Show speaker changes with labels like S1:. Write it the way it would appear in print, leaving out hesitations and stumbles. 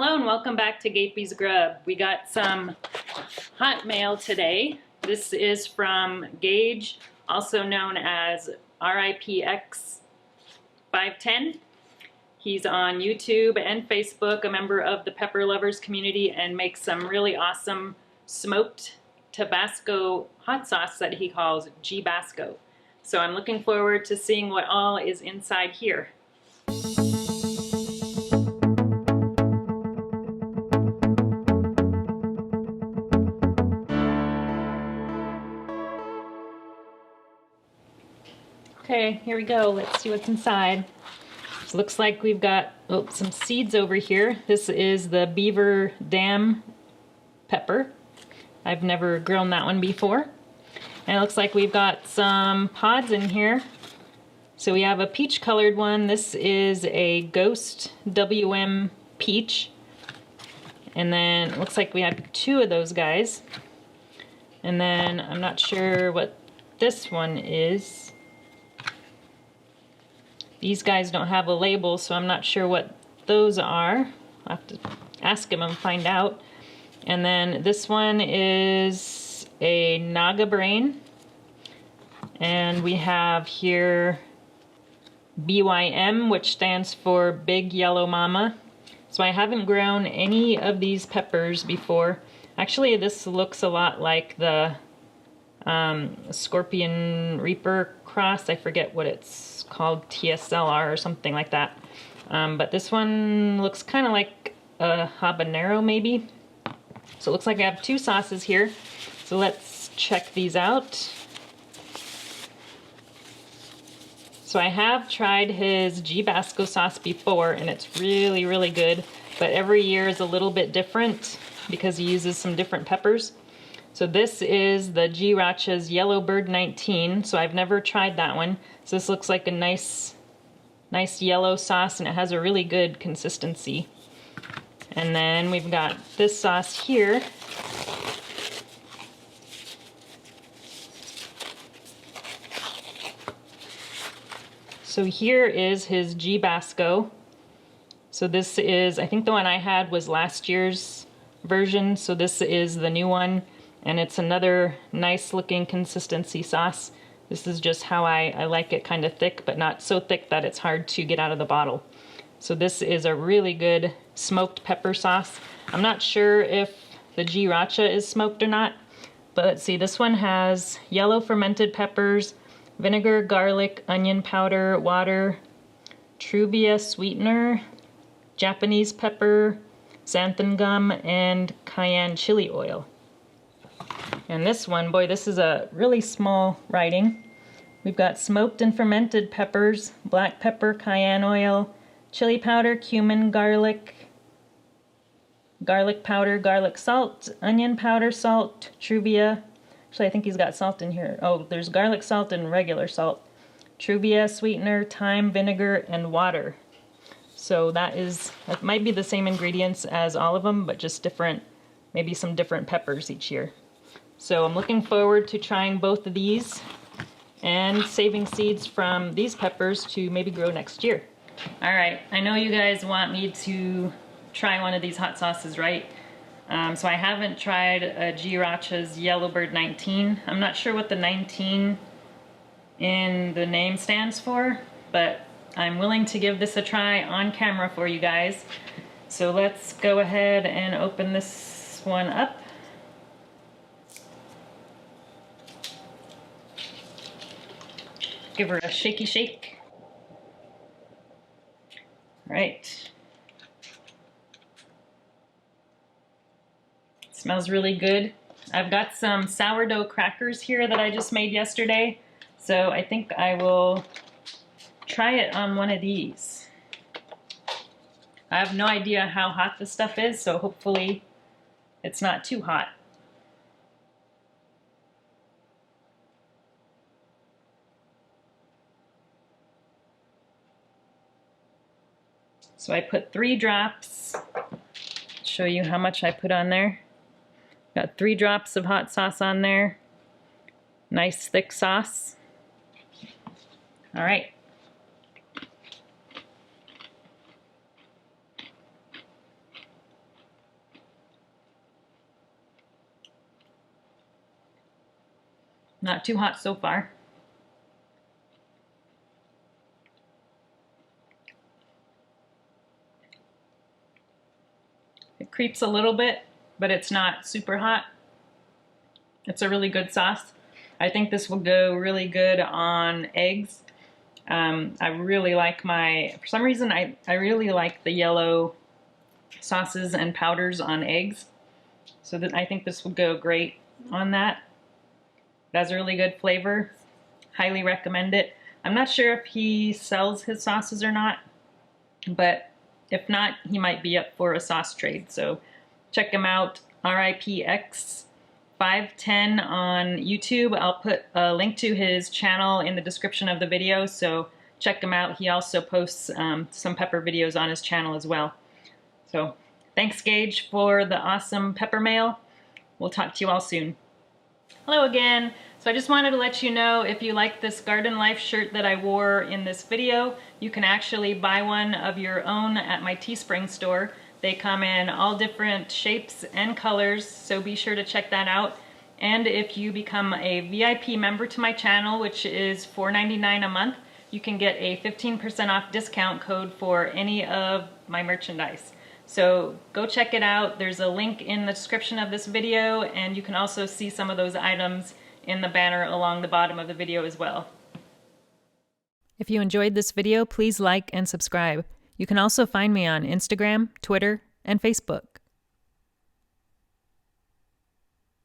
S1: Hello and welcome back to Gapeys Grub. We got some hot mail today. This is from Gage, also known as Ripx510. He's on YouTube and Facebook, a member of the pepper lovers community, and makes some really awesome smoked Tabasco hot sauce that he calls g-basco. So I'm looking forward to seeing what all is inside here. Okay, here we go. Let's see what's inside. So it looks like we've got some seeds over here. This is the Beaver Dam pepper. I've never grown that one before. And it looks like we've got some pods in here. So we have a peach colored one. This is a Ghost WM peach. And then it looks like we have two of those guys. And then I'm not sure what this one is. These guys don't have a label, so I'm not sure what those are. I'll have to ask him and find out. And then this one is a Naga Brain. And we have here BYM, which stands for Big Yellow Mama. So I haven't grown any of these peppers before. Actually, this looks a lot like the Scorpion Reaper cross. I forget what it's called, TSLR or something like that. But this one looks kind of like a habanero maybe. So it looks like I have two sauces here. So let's check these out. So I have tried his g-basco sauce before and it's really, really good. But every year is a little bit different because he uses some different peppers. So this is the G-Racha's Yellowbird 19. So I've never tried that one. So this looks like a nice yellow sauce and it has a really good consistency. And then we've got this sauce here. So here is his g-basco. So this is, I think the one I had was last year's version. So this is the new one. And it's another nice looking consistency sauce. This is just how I like it, kind of thick, but not so thick that it's hard to get out of the bottle. So this is a really good smoked pepper sauce. I'm not sure if the G-Racha is smoked or not, but let's see, this one has yellow fermented peppers, vinegar, garlic, onion powder, water, truvia sweetener, Japanese pepper, xanthan gum, and cayenne chili oil. And this one, boy, this is a really small writing. We've got smoked and fermented peppers, black pepper, cayenne oil, chili powder, cumin, garlic powder, garlic salt, onion powder, salt, truvia. Actually, I think he's got salt in here. Oh, there's garlic salt and regular salt. Truvia, sweetener, thyme, vinegar, and water. So that might be the same ingredients as all of them, but just different, maybe some different peppers each year. So I'm looking forward to trying both of these and saving seeds from these peppers to maybe grow next year. All right, I know you guys want me to try one of these hot sauces, right? So I haven't tried a G-Racha's Yellowbird 19. I'm not sure what the 19 in the name stands for, but I'm willing to give this a try on camera for you guys. So let's go ahead and open this one up. Give her a shaky shake. All right. Smells really good. I've got some sourdough crackers here that I just made yesterday. So I think I will try it on one of these. I have no idea how hot this stuff is, so hopefully it's not too hot. So I put 3 drops. Show you how much I put on there. Got 3 drops of hot sauce on there. Nice thick sauce. All right. Not too hot so far. It creeps a little bit, but it's not super hot. It's a really good sauce. I think this will go really good on eggs. I really like for some reason, I really like the yellow sauces and powders on eggs. So I think this will go great on that. It has a really good flavor. Highly recommend it. I'm not sure if he sells his sauces or not, but if not, he might be up for a sauce trade. So check him out, Ripx510 on YouTube. I'll put a link to his channel in the description of the video, so check him out. He also posts some pepper videos on his channel as well. So thanks, Gage, for the awesome pepper mail. We'll talk to you all soon. Hello again. So I just wanted to let you know, if you like this Garden Life shirt that I wore in this video, you can actually buy one of your own at my Teespring store. They come in all different shapes and colors, so be sure to check that out. And if you become a VIP member to my channel, which is $4.99 a month, you can get a 15% off discount code for any of my merchandise. So go check it out. There's a link in the description of this video, and you can also see some of those items in the banner along the bottom of the video as well. If you enjoyed this video, please like and subscribe. You can also find me on Instagram, Twitter, and Facebook.